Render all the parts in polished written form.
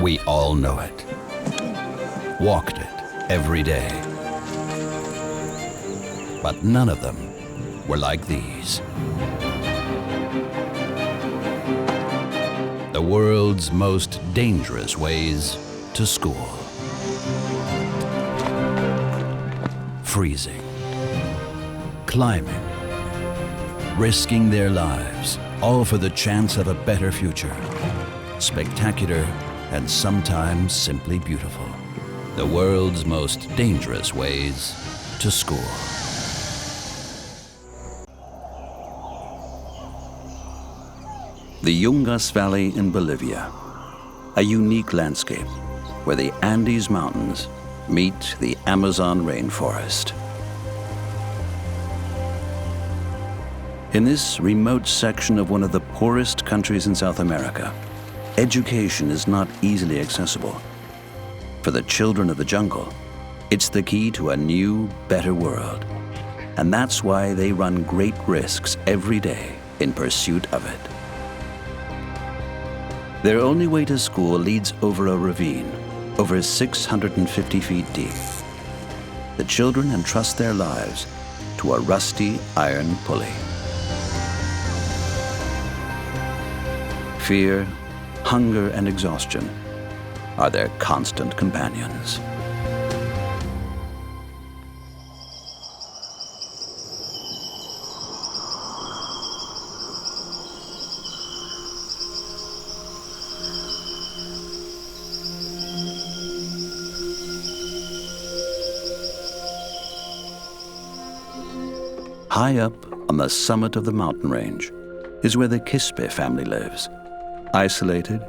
We all know it. Walked it every day. But none of them were like these. The world's most dangerous ways to school. Freezing, climbing, risking their lives, all for the chance of a better future. Spectacular and sometimes simply beautiful. The world's most dangerous ways to school. The Yungas Valley in Bolivia, a unique landscape where the Andes Mountains meet the Amazon rainforest. In this remote section of one of the poorest countries in South America, education is not easily accessible. For the children of the jungle, it's the key to a new, better world. And that's why they run great risks every day in pursuit of it. Their only way to school leads over a ravine, over 650 feet deep. The children entrust their lives to a rusty iron pulley. Fear, hunger, and exhaustion are their constant companions. High up on the summit of the mountain range is where the Quispe family lives, isolated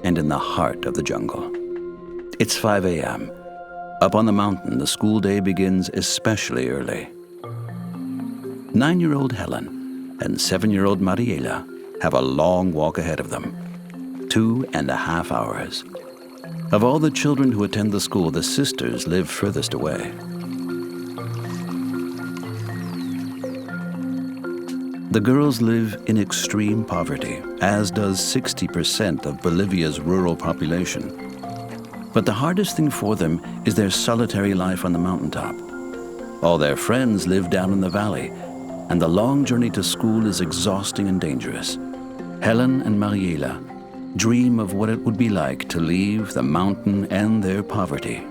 and in the heart of the jungle. It's 5 a.m. Up on the mountain, the school day begins especially early. 9-year-old Helen and 7-year-old Mariela have a long walk ahead of them, 2.5 hours. Of all the children who attend the school, the sisters live furthest away. The girls live in extreme poverty, as does 60% of Bolivia's rural population. But the hardest thing for them is their solitary life on the mountaintop. All their friends live down in the valley, and the long journey to school is exhausting and dangerous. Helen and Mariela dream of what it would be like to leave the mountain and their poverty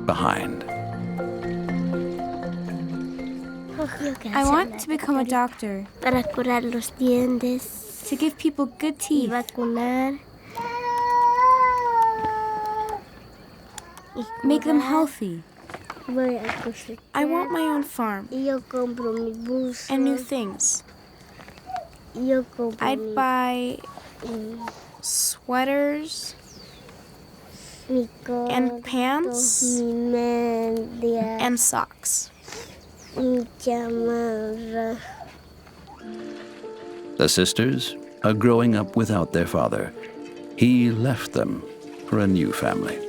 behind. I want to become a doctor, para curar los dientes, to give people good teeth, vacunar, make them healthy. voy a cosechar, I want my own farm y yo compro mis buzos, and new things. y yo compro I'd buy sweaters mi corto, and pants mi media, and socks. mi chamarra. The sisters are growing up without their father. He left them for a new family.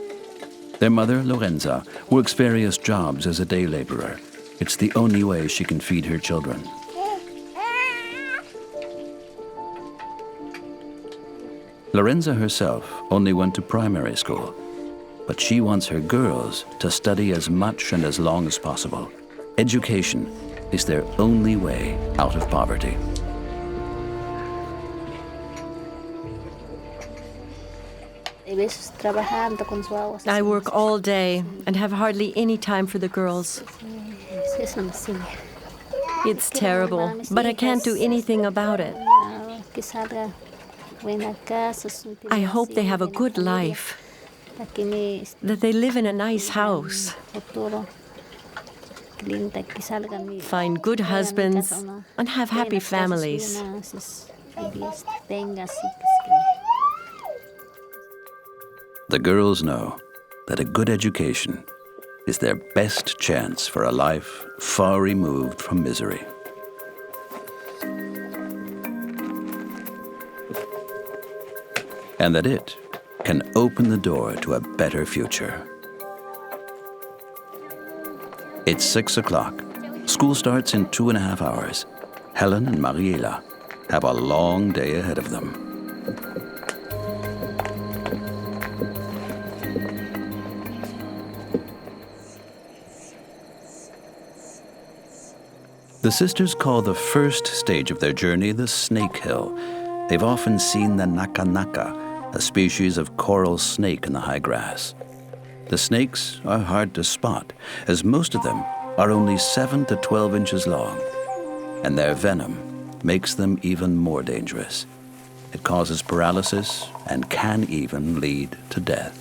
Their mother, Lorenza, works various jobs as a day laborer. It's the only way she can feed her children. Lorenza herself only went to primary school, but she wants her girls to study as much and as long as possible. Education is their only way out of poverty. I work all day and have hardly any time for the girls. It's terrible, but I can't do anything about it. I hope they have a good life, that they live in a nice house, find good husbands, and have happy families. The girls know that a good education is their best chance for a life far removed from misery. And that it can open the door to a better future. It's 6 o'clock. School starts in 2.5 hours. Helen and Mariela have a long day ahead of them. The sisters call the first stage of their journey the Snake Hill. They've often seen the naka-naka, a species of coral snake in the high grass. The snakes are hard to spot, as most of them are only 7 to 12 inches long, and their venom makes them even more dangerous. It causes paralysis and can even lead to death.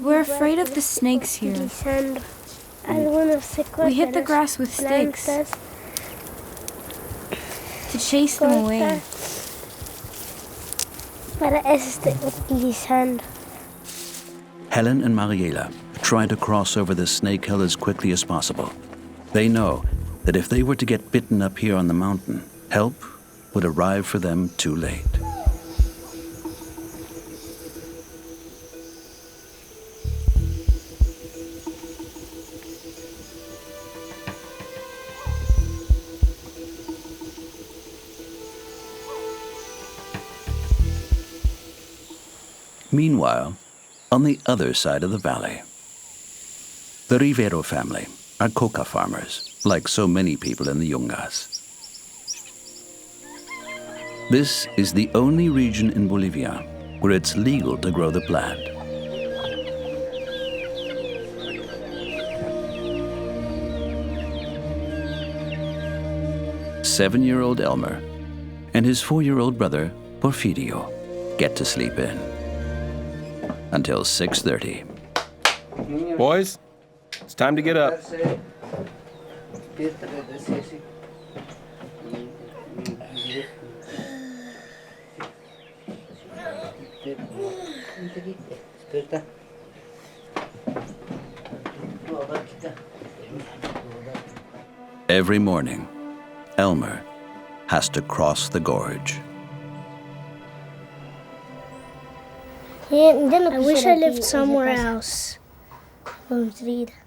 We're afraid of the snakes here. We hit the grass with sticks to chase them away. Helen and Mariela try to cross over the Snake Hill as quickly as possible. They know that if they were to get bitten up here on the mountain, help would arrive for them too late. Meanwhile, on the other side of the valley, the Rivero family are coca farmers, like so many people in the Yungas. This is the only region in Bolivia where it's legal to grow the plant. Seven-year-old Elmer and his 4-year-old brother, Porfirio, get to sleep in until 6:30. Boys, it's time to get up. Every morning, Elmer has to cross the gorge. I wish I lived somewhere else,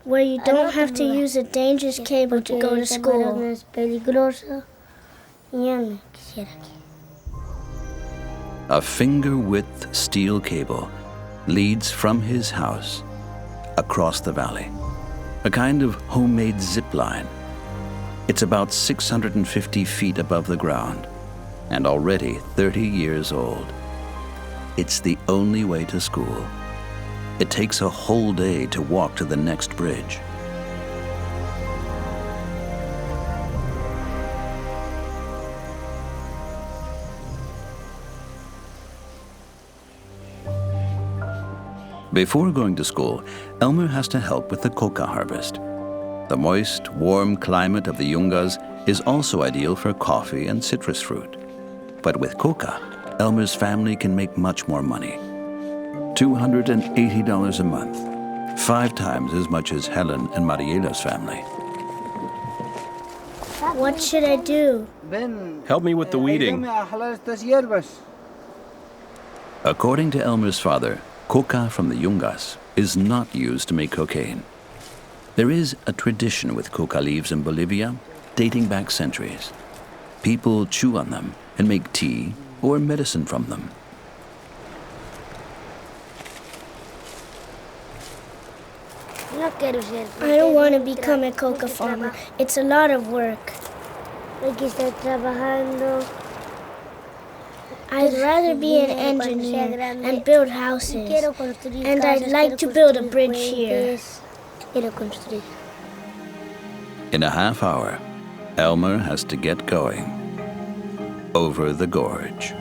where you don't have to use a dangerous cable to go to school. A finger-width steel cable leads from his house across the valley, a kind of homemade zip line. It's about 650 feet above the ground and already 30 years old. It's the only way to school. It takes a whole day to walk to the next bridge. Before going to school, Elmer has to help with the coca harvest. The moist, warm climate of the Yungas is also ideal for coffee and citrus fruit. But with coca, Elmer's family can make much more money. $280 a month, 5 times as much as Helen and Mariela's family. What should I do? Help me with the weeding. According to Elmer's father, coca from the Yungas is not used to make cocaine. There is a tradition with coca leaves in Bolivia dating back centuries. People chew on them and make tea or medicine from them. I don't want to become a coca farmer. It's a lot of work. I'd rather be an engineer and build houses. And I'd like to build a bridge here. In a half hour, Elmer has to get going over the gorge.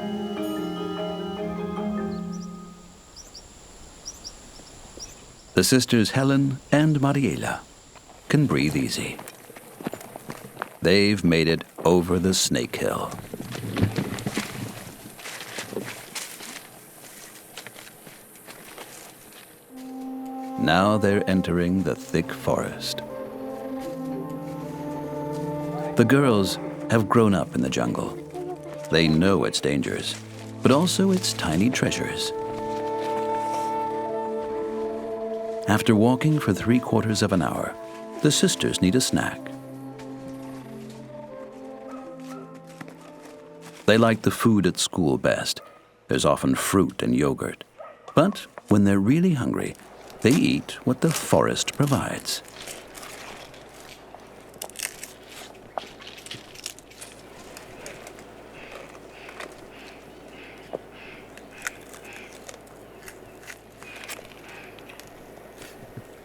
The sisters Helen and Mariela can breathe easy. They've made it over the Snake Hill. Now they're entering the thick forest. The girls have grown up in the jungle. They know its dangers, but also its tiny treasures. After walking for 3/4 of an hour, the sisters need a snack. They like the food at school best. There's often fruit and yogurt. But when they're really hungry, they eat what the forest provides.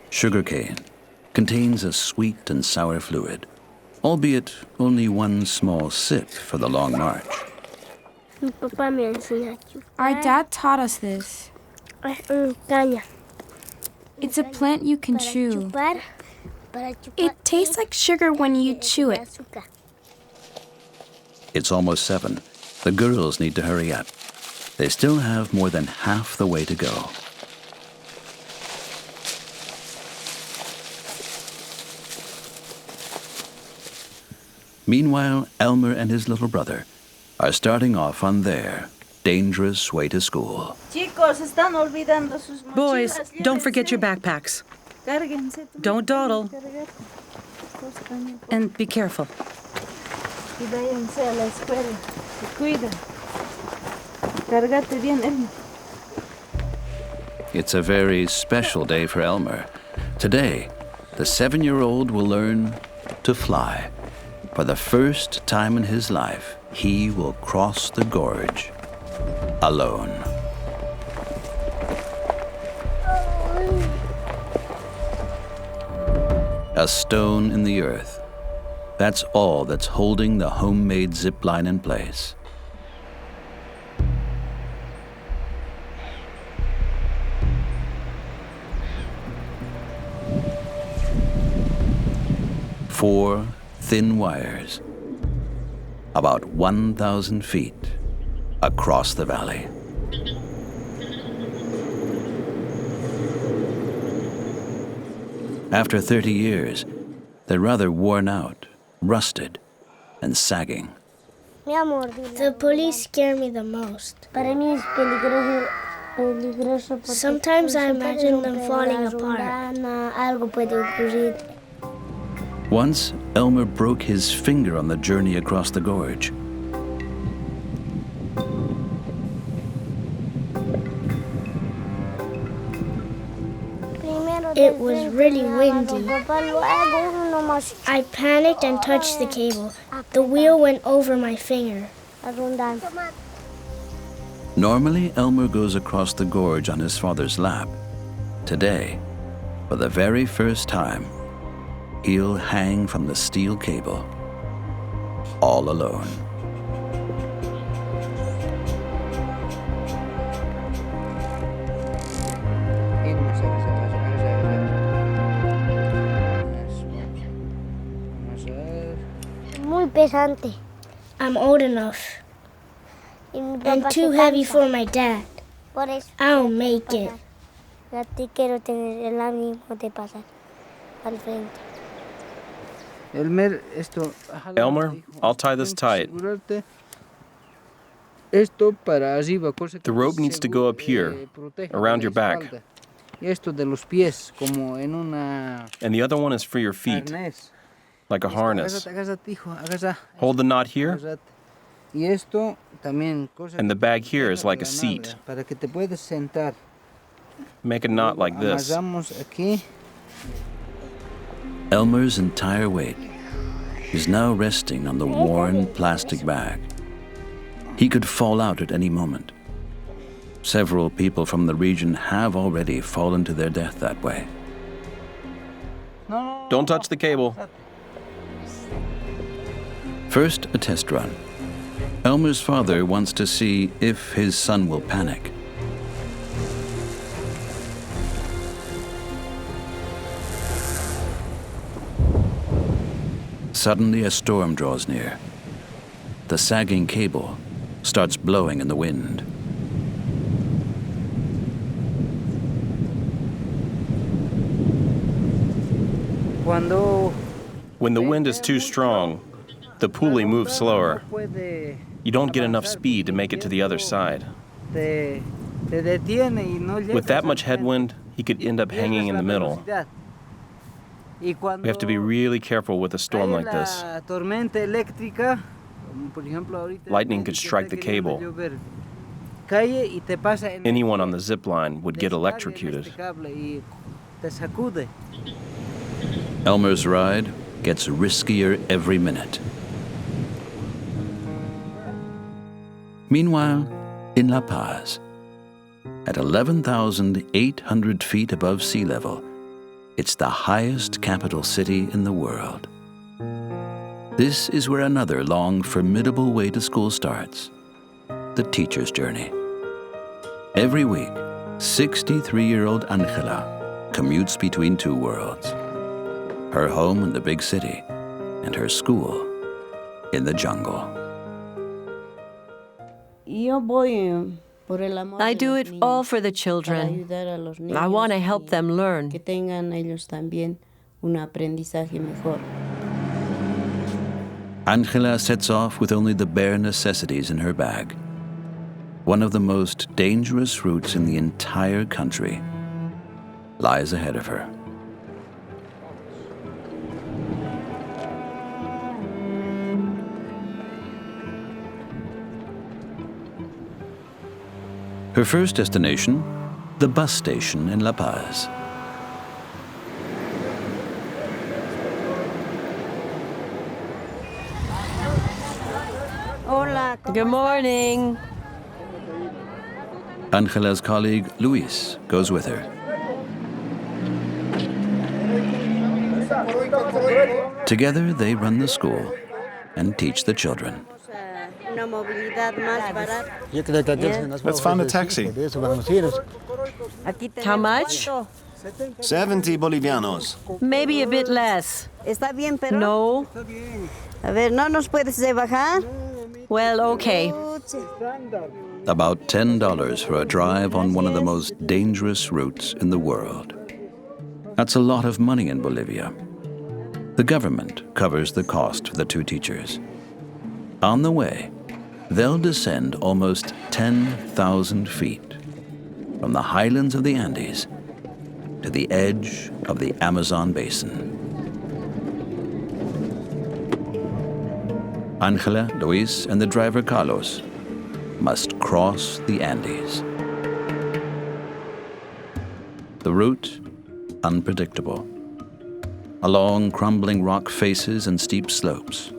Sugarcane contains a sweet and sour fluid, albeit only one small sip for the long march. Our dad taught us this. It's a plant you can chew. It tastes like sugar when you chew it. It's almost 7. The girls need to hurry up. They still have more than half the way to go. Meanwhile, Elmer and his little brother are starting off on their dangerous way to school. Boys, don't forget your backpacks. Don't dawdle. And be careful. It's a very special day for Elmer. Today, the 7-year-old will learn to fly. For the first time in his life, he will cross the gorge alone. A stone in the earth. That's all that's holding the homemade zip line in place. Four thin wires, about 1,000 feet across the valley. After 30 years, they're rather worn out, rusted, and sagging. The pulleys scare me the most. Sometimes I imagine them falling apart. Once, Elmer broke his finger on the journey across the gorge. It was really windy. I panicked and touched the cable. The wheel went over my finger. Normally, Elmer goes across the gorge on his father's lap. Today, for the very first time, he'll hang from the steel cable, all alone. I'm old enough and too heavy for my dad. I'll make it. Elmer, I'll tie this tight. The rope needs to go up here, around your back. And the other one is for your feet, like a harness. Hold the knot here, and the bag here is like a seat. Make a knot like this. Elmer's entire weight is now resting on the worn plastic bag. He could fall out at any moment. Several people from the region have already fallen to their death that way. Don't touch the cable. First, a test run. Elmer's father wants to see if his son will panic. Suddenly, a storm draws near. The sagging cable starts blowing in the wind. When the wind is too strong, the pulley moves slower. You don't get enough speed to make it to the other side. With that much headwind, he could end up hanging in the middle. We have to be really careful with a storm like this. Lightning could strike the cable. Anyone on the zip line would get electrocuted. Elmer's ride gets riskier every minute. Meanwhile, in La Paz, at 11,800 feet above sea level, it's the highest capital city in the world. This is where another long, formidable way to school starts, the teacher's journey. Every week, 63-year-old Angela commutes between two worlds, her home in the big city and her school in the jungle. I do it all for the children. I want to help them learn. Angela sets off with only the bare necessities in her bag. One of the most dangerous routes in the entire country lies ahead of her. Her first destination, the bus station in La Paz. Good morning. Angela's colleague, Luis, goes with her. Together, they run the school and teach the children. Let's find a taxi. How much? 70 bolivianos. Maybe a bit less. No? Well, okay. About $10 for a drive on one of the most dangerous routes in the world. That's a lot of money in Bolivia. The government covers the cost for the two teachers. On the way, they'll descend almost 10,000 feet from the highlands of the Andes to the edge of the Amazon basin. Angela, Luis, and the driver Carlos must cross the Andes. The route, unpredictable. Along crumbling rock faces and steep slopes.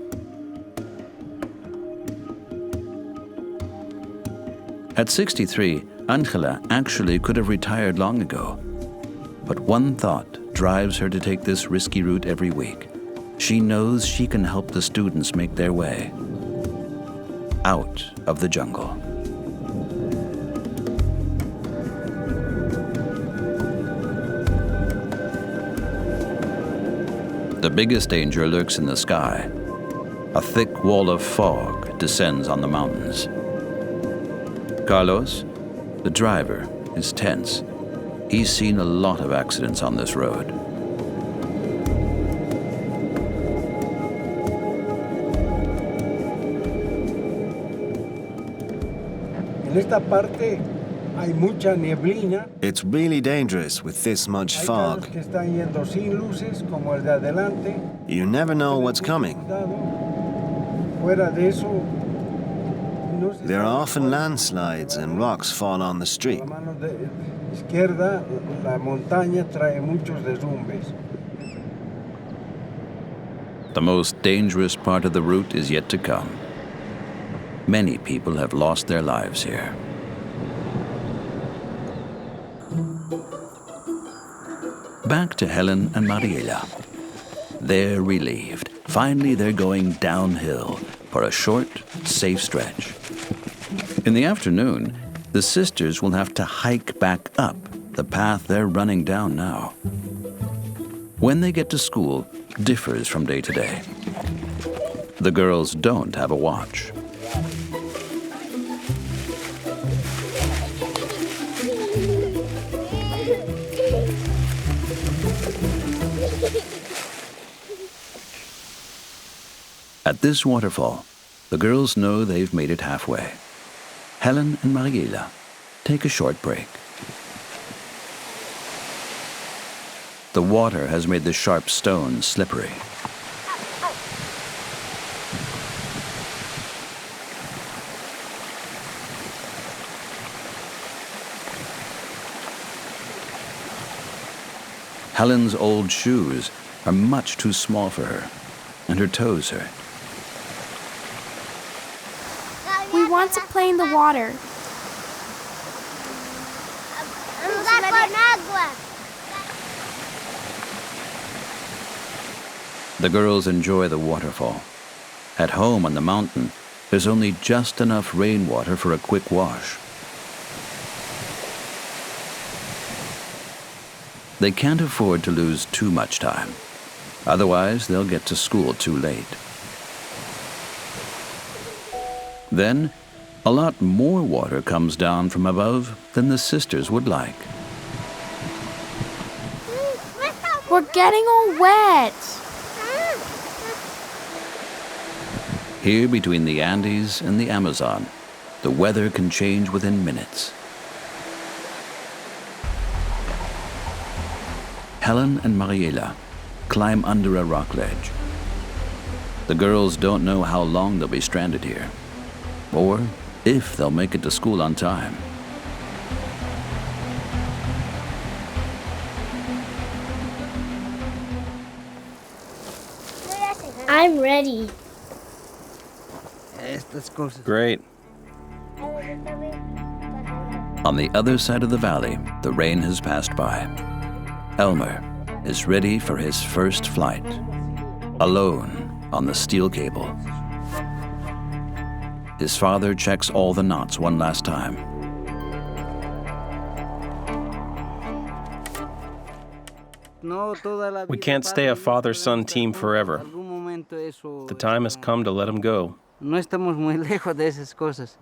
At 63, Angela actually could have retired long ago. But one thought drives her to take this risky route every week. She knows she can help the students make their way out of the jungle. The biggest danger lurks in the sky. A thick wall of fog descends on the mountains. Carlos, the driver, is tense. He's seen a lot of accidents on this road. It's really dangerous with this much fog. You never know what's coming. There are often landslides and rocks fall on the street. The most dangerous part of the route is yet to come. Many people have lost their lives here. Back to Helen and Mariela. They're relieved. Finally, they're going downhill for a short, safe stretch. In the afternoon, the sisters will have to hike back up the path they're running down now. When they get to school differs from day to day. The girls don't have a watch. At this waterfall, the girls know they've made it halfway. Helen and Mariela take a short break. The water has made the sharp stones slippery. Helen's old shoes are much too small for her, and her toes hurt. We want to play in the water. The girls enjoy the waterfall. At home on the mountain, there's only just enough rainwater for a quick wash. They can't afford to lose too much time. Otherwise, they'll get to school too late. Then, a lot more water comes down from above than the sisters would like. We're getting all wet. Here between the Andes and the Amazon, the weather can change within minutes. Helen and Mariela climb under a rock ledge. The girls don't know how long they'll be stranded here, or if they'll make it to school on time. I'm ready. Great. On the other side of the valley, the rain has passed by. Elmer is ready for his first flight, alone on the steel cable. His father checks all the knots one last time. We can't stay a father-son team forever. The time has come to let him go. No estamos muy lejos de esas cosas.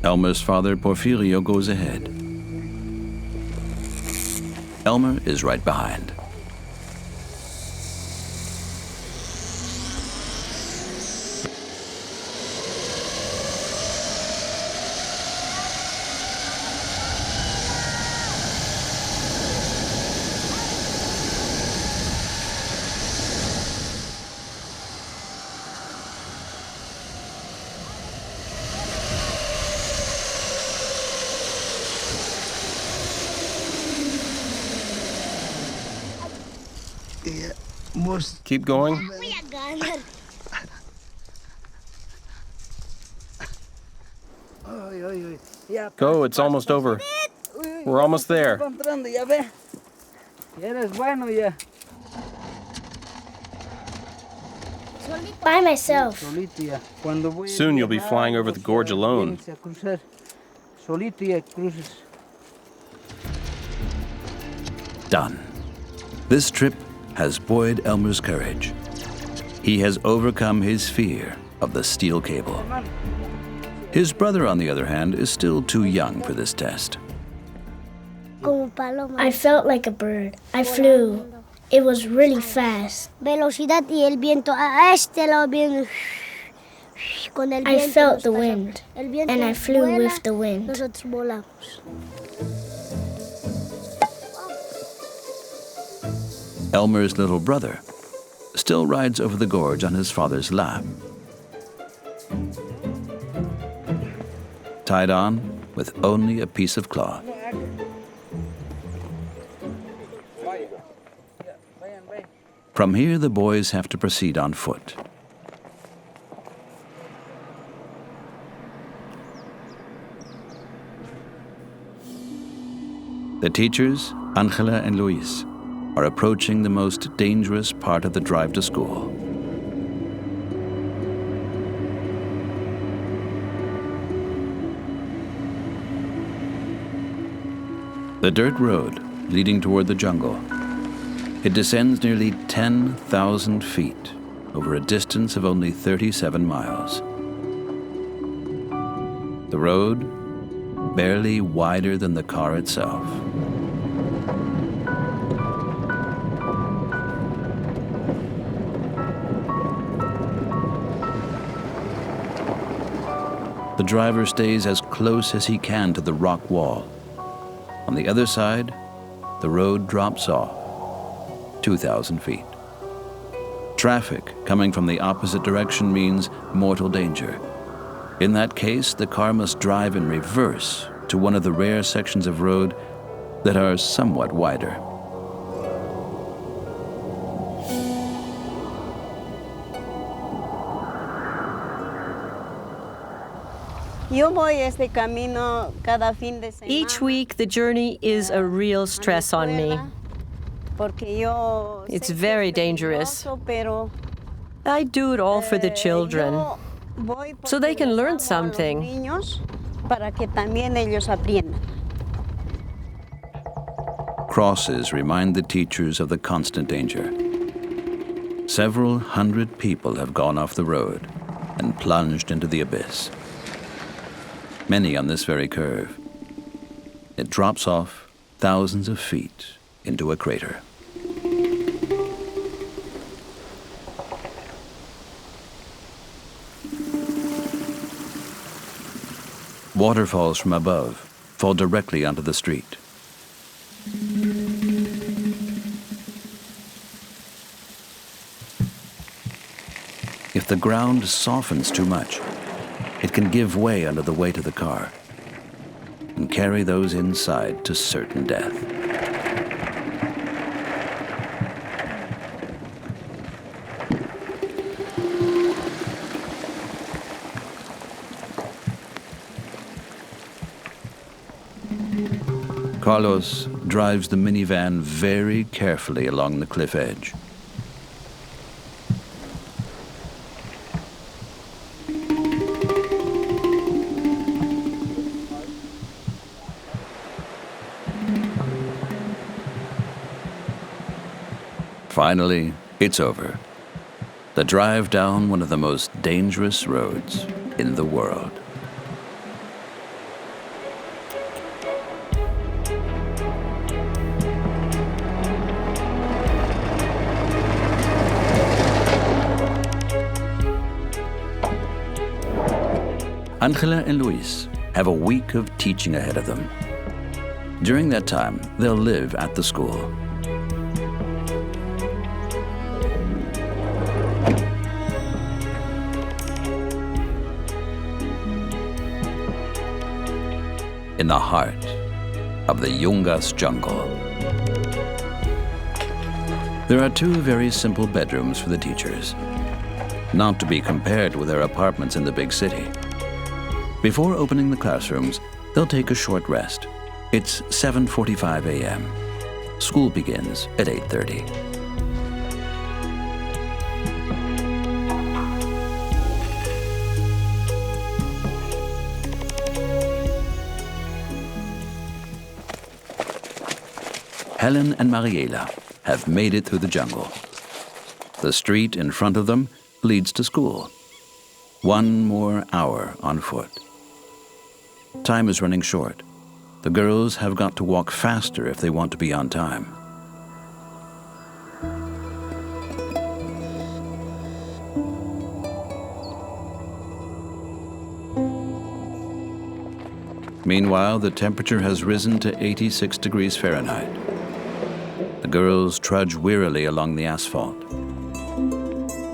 Elmer's father, Porfirio, goes ahead. Elmer is right behind. Keep going. Go, it's almost over. We're almost there. By myself. Soon you'll be flying over the gorge alone. Done. This trip has buoyed Elmer's courage. He has overcome his fear of the steel cable. His brother, on the other hand, is still too young for this test. I felt like a bird. I flew. It was really fast. I felt the wind, and I flew with the wind. Elmer's little brother still rides over the gorge on his father's lap, tied on with only a piece of cloth. From here, the boys have to proceed on foot. The teachers, Angela and Luis, are approaching the most dangerous part of the drive to school. The dirt road leading toward the jungle. It descends nearly 10,000 feet over a distance of only 37 miles. The road, barely wider than the car itself. The driver stays as close as he can to the rock wall. On the other side, the road drops off 2,000 feet. Traffic coming from the opposite direction means mortal danger. In that case, the car must drive in reverse to one of the rare sections of road that are somewhat wider. Each week, the journey is a real stress on me. It's very dangerous. I do it all for the children, so they can learn something. Crosses remind the teachers of the constant danger. Several hundred people have gone off the road and plunged into the abyss. Many on this very curve. It drops off thousands of feet into a crater. Waterfalls from above fall directly onto the street. If the ground softens too much, it can give way under the weight of the car and carry those inside to certain death. Carlos drives the minivan very carefully along the cliff edge. Finally, it's over. The drive down one of the most dangerous roads in the world. Angela and Luis have a week of teaching ahead of them. During that time, they'll live at the school. In the heart of the Yungas jungle. There are two very simple bedrooms for the teachers, not to be compared with their apartments in the big city. Before opening the classrooms, they'll take a short rest. It's 7:45 a.m. School begins at 8:30. Helen and Mariela have made it through the jungle. The street in front of them leads to school. One more hour on foot. Time is running short. The girls have got to walk faster if they want to be on time. Meanwhile, the temperature has risen to 86 degrees Fahrenheit. The girls trudge wearily along the asphalt.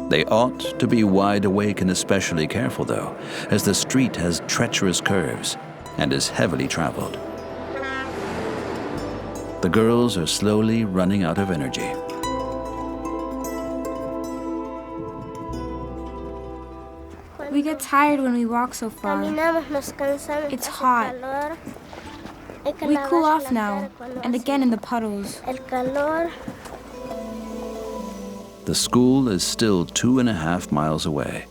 They ought to be wide awake and especially careful, though, as the street has treacherous curves and is heavily traveled. The girls are slowly running out of energy. We get tired when we walk so far. It's hot. We cool off now, and again in the puddles. The school is still 2.5 miles away.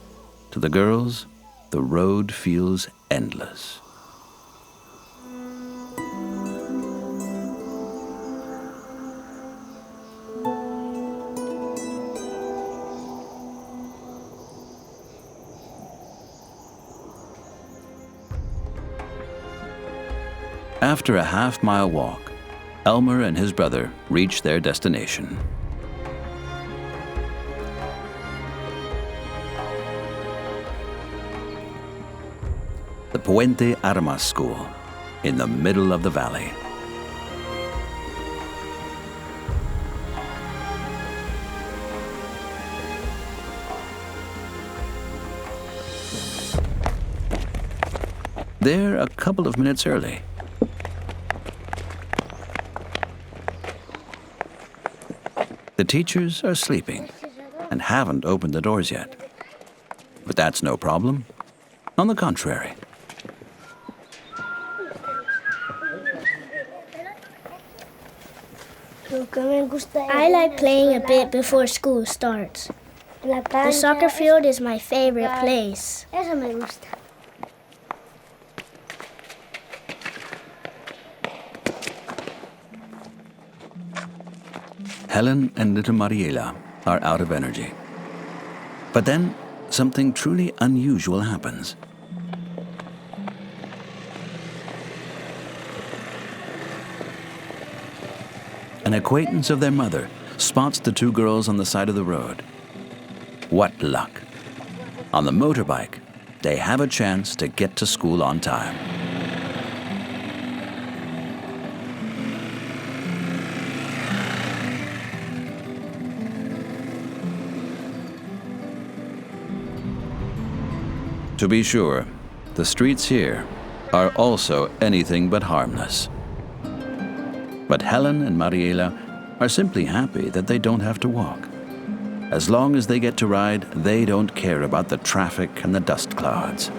To the girls, the road feels endless. After a half-mile walk, Elmer and his brother reach their destination. The Puente Armas School, in the middle of the valley. They're a couple of minutes early. The teachers are sleeping and haven't opened the doors yet. But that's no problem. On the contrary. I like playing a bit before school starts. The soccer field is my favorite place. Helen and little Mariela are out of energy. But then something truly unusual happens. An acquaintance of their mother spots the two girls on the side of the road. What luck! On the motorbike, they have a chance to get to school on time. To be sure, the streets here are also anything but harmless. But Helen and Mariela are simply happy that they don't have to walk. As long as they get to ride, they don't care about the traffic and the dust clouds.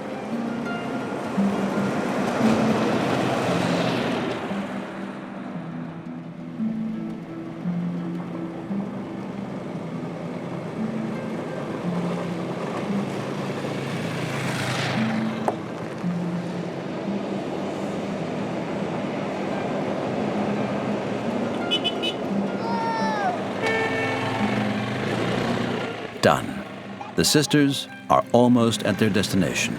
Done. The sisters are almost at their destination.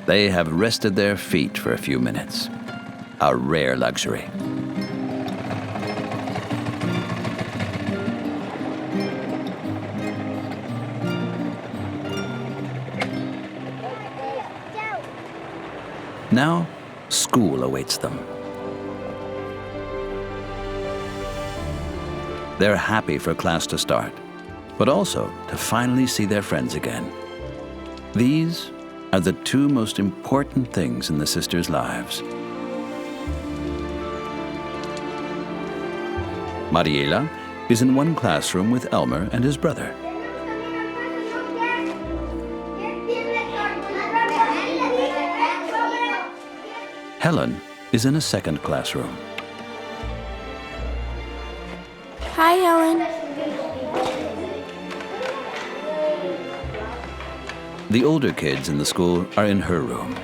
They have rested their feet for a few minutes. A rare luxury. Now, school awaits them. They're happy for class to start, but also to finally see their friends again. These are the two most important things in the sisters' lives. Mariela is in one classroom with Elmer and his brother. Helen is in a second classroom. Hi, Helen. The older kids in the school are in her room.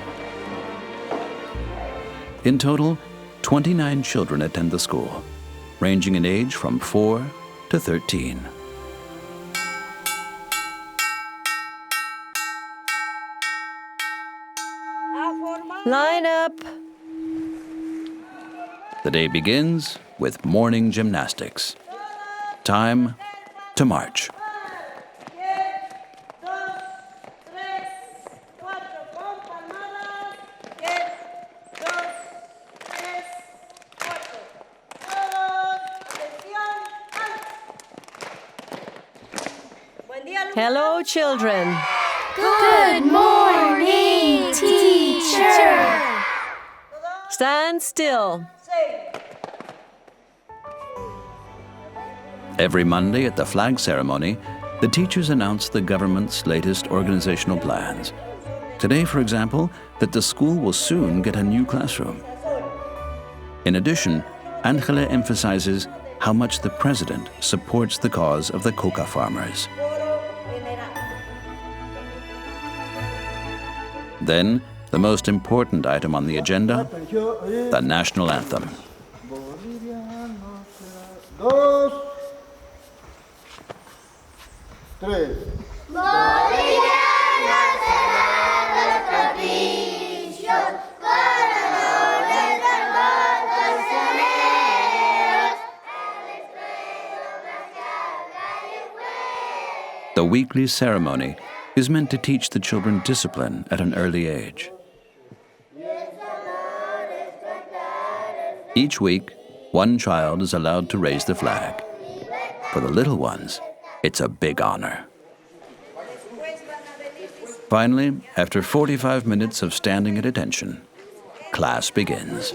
In total, 29 children attend the school, ranging in age from 4 to 13. Line up. The day begins with morning gymnastics. Time to march. Hello, children. Good morning, teacher. Stand still. Every Monday at the flag ceremony, the teachers announce the government's latest organizational plans. Today, for example, that the school will soon get a new classroom. In addition, Angela emphasizes how much the president supports the cause of the coca farmers. Then, the most important item on the agenda, the national anthem. The weekly ceremony is meant to teach the children discipline at an early age. Each week, one child is allowed to raise the flag. For the little ones, it's a big honor. Finally, after 45 minutes of standing at attention, class begins.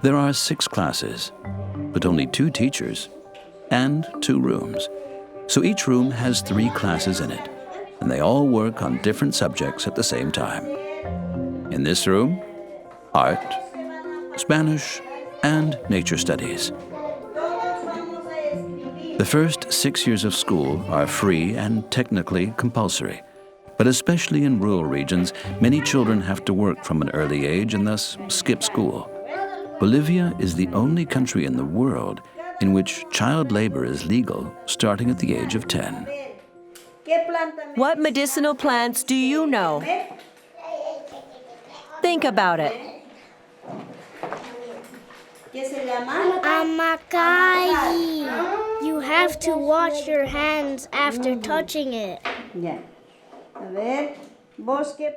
There are 6 classes, but only 2 teachers and 2 rooms. So each room has 3 classes in it, and they all work on different subjects at the same time. In this room, art, Spanish, and nature studies. The first 6 years of school are free and technically compulsory, but especially in rural regions, many children have to work from an early age and thus skip school. Bolivia is the only country in the world in which child labor is legal starting at the age of 10. What medicinal plants do you know? Think about it. Amacay. You have to wash your hands after touching it.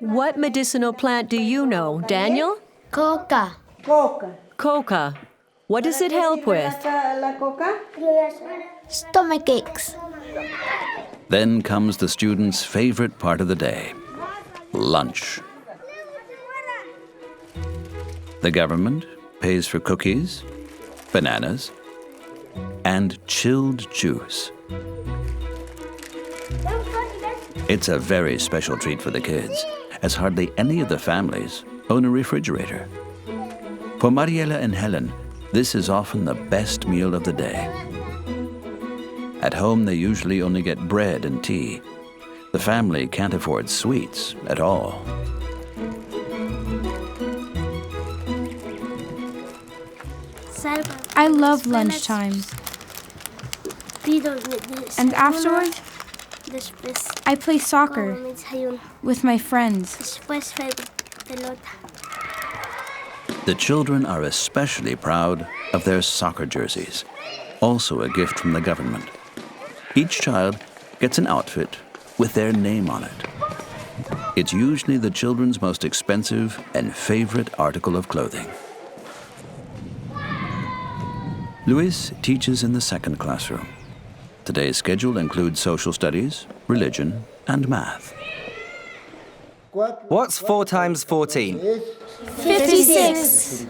What medicinal plant do you know, Daniel? Coca. Coca. What does it help with? Stomach aches. Then comes the student's favorite part of the day, lunch. The government pays for cookies, bananas, and chilled juice. It's a very special treat for the kids, as hardly any of the families own a refrigerator. For Mariela and Helen, this is often the best meal of the day. At home, they usually only get bread and tea. The family can't afford sweets at all. I love lunchtime. And afterward, I play soccer with my friends. The children are especially proud of their soccer jerseys, also a gift from the government. Each child gets an outfit with their name on it. It's usually the children's most expensive and favorite article of clothing. Luis teaches in the 2nd classroom. Today's schedule includes social studies, religion, and math. What's 4 times 14? 56.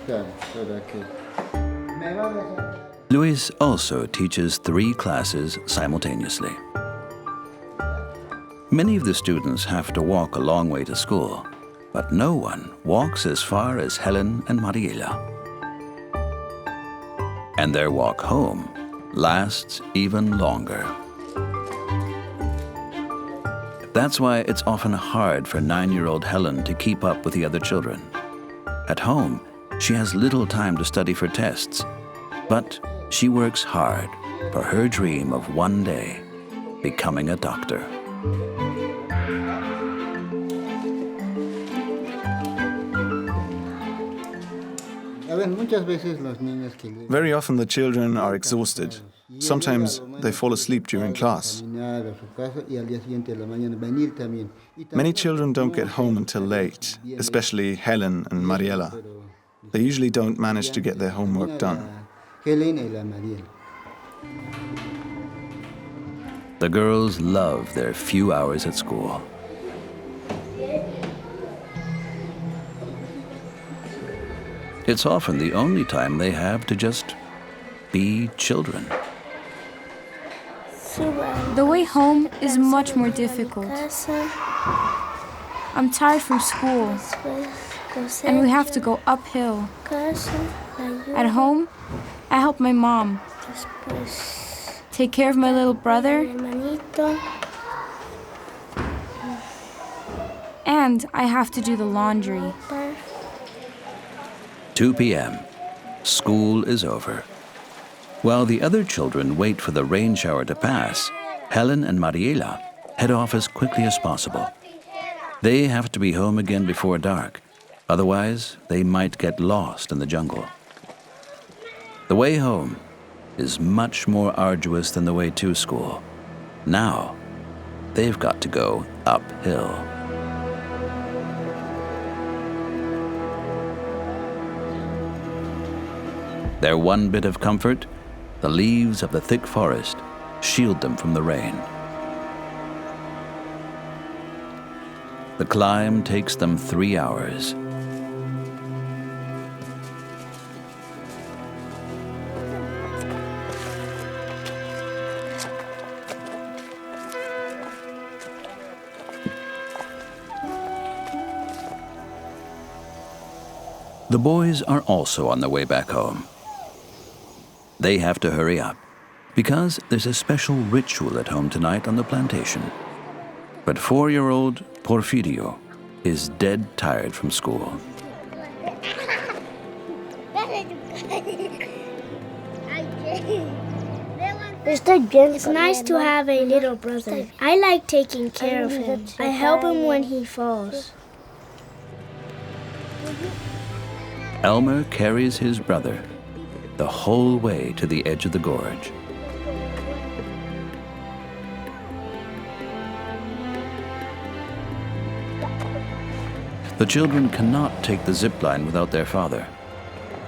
Luis also teaches 3 classes simultaneously. Many of the students have to walk a long way to school, but no one walks as far as Helen and Mariela. And their walk home lasts even longer. That's why it's often hard for 9-year-old Helen to keep up with the other children. At home, she has little time to study for tests, but she works hard for her dream of one day becoming a doctor. Very often the children are exhausted. Sometimes they fall asleep during class. Many children don't get home until late, especially Helen and Mariela. They usually don't manage to get their homework done. The girls love their few hours at school. It's often the only time they have to just be children. The way home is much more difficult. I'm tired from school, and we have to go uphill. At home, I help my mom, take care of my little brother, and I have to do the laundry. 2 p.m. School is over. While the other children wait for the rain shower to pass, Helen and Mariela head off as quickly as possible. They have to be home again before dark, otherwise they might get lost in the jungle. The way home is much more arduous than the way to school. Now, they've got to go uphill. Their one bit of comfort, the leaves of the thick forest shield them from the rain. The climb takes them 3 hours. The boys are also on their way back home. They have to hurry up because there's a special ritual at home tonight on the plantation. But 4-year-old Porfirio is dead tired from school. It's nice to have a little brother. I like taking care of him. I help him when he falls. Elmer carries his brother the whole way to the edge of the gorge. The children cannot take the zip line without their father.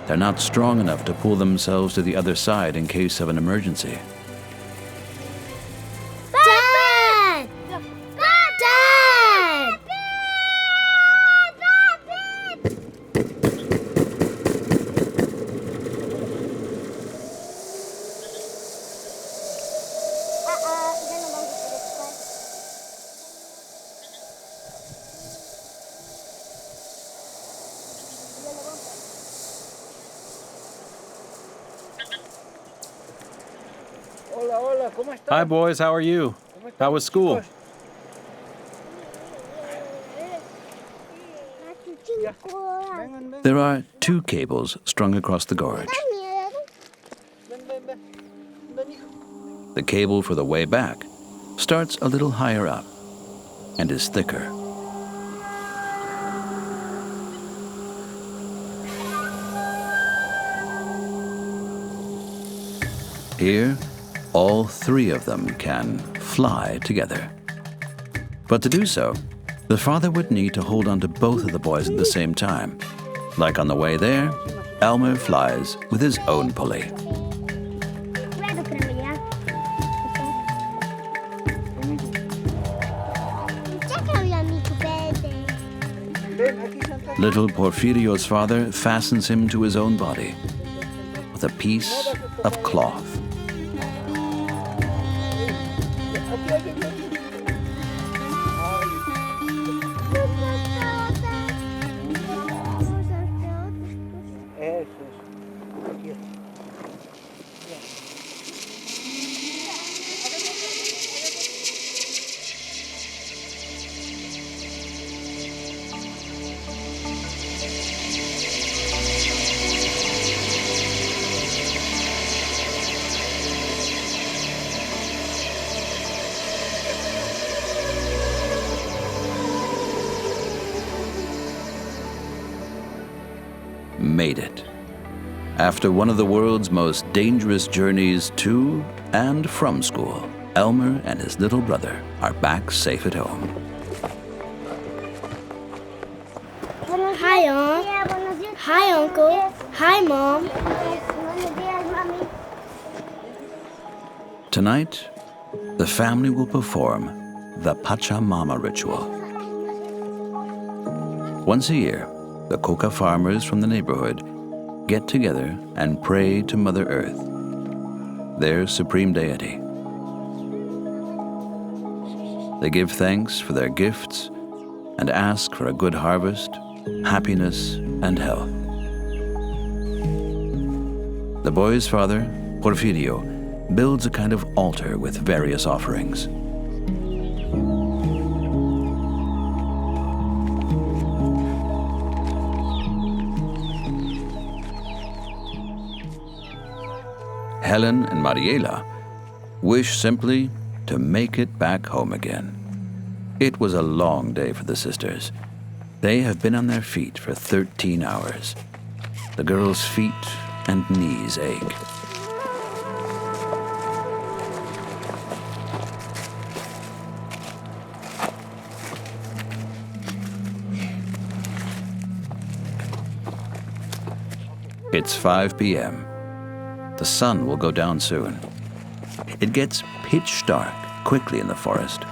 They're not strong enough to pull themselves to the other side in case of an emergency. Dad! Dad! Hi, boys. How are you? How was school? There are 2 cables strung across the gorge. The cable for the way back starts a little higher up and is thicker. Here, all 3 of them can fly together. But to do so, the father would need to hold on to both of the boys at the same time. Like on the way there, Elmer flies with his own pulley. Little Porfirio's father fastens him to his own body with a piece of cloth. Made it. After one of the world's most dangerous journeys to and from school, Elmer and his little brother are back safe at home. Hi, Aunt. Hi, Uncle. Hi, Mom. Tonight, the family will perform the Pachamama Ritual. Once a year, the coca farmers from the neighborhood get together and pray to Mother Earth, their supreme deity. They give thanks for their gifts and ask for a good harvest, happiness, and health. The boy's father, Porfirio, builds a kind of altar with various offerings. Helen and Mariela wish simply to make it back home again. It was a long day for the sisters. They have been on their feet for 13 hours. The girls' feet and knees ache. It's 5 p.m., The sun will go down soon. It gets pitch dark quickly in the forest.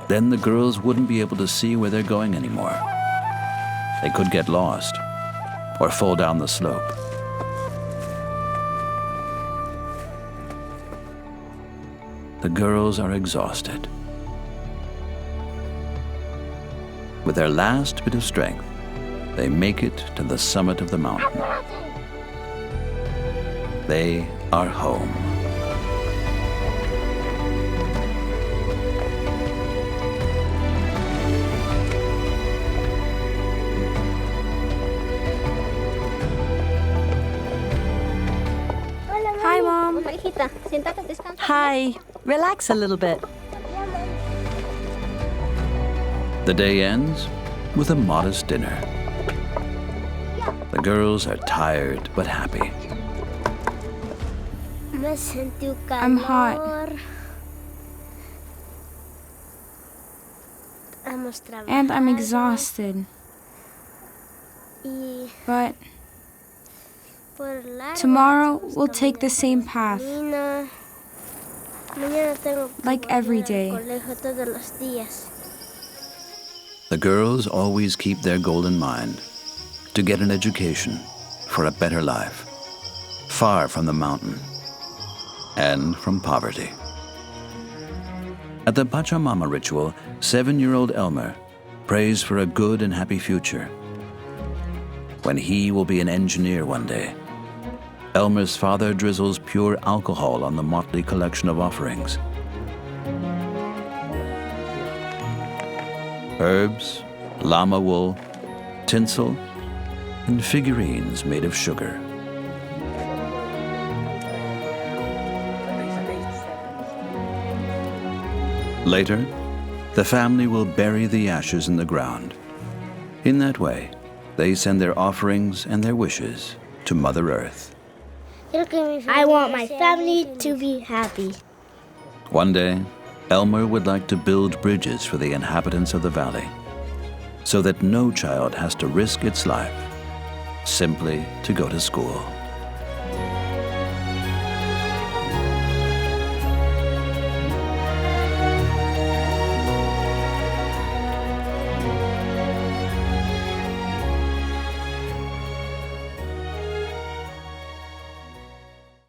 Then the girls wouldn't be able to see where they're going anymore. They could get lost or fall down the slope. The girls are exhausted. With their last bit of strength, they make it to the summit of the mountain. They are home. Hi, Mom. Hi. Relax a little bit. The day ends with a modest dinner. The girls are tired but happy. I'm hot. And I'm exhausted. But tomorrow we'll take the same path. Like every day. The girls always keep their goal in mind, to get an education for a better life, far from the mountain and from poverty. At the Pachamama Ritual, 7-year-old Elmer prays for a good and happy future, when he will be an engineer one day. Elmer's father drizzles pure alcohol on the motley collection of offerings. Herbs, llama wool, tinsel, and figurines made of sugar. Later, the family will bury the ashes in the ground. In that way, they send their offerings and their wishes to Mother Earth. I want my family to be happy. One day, Elmer would like to build bridges for the inhabitants of the valley, so that no child has to risk its life simply to go to school.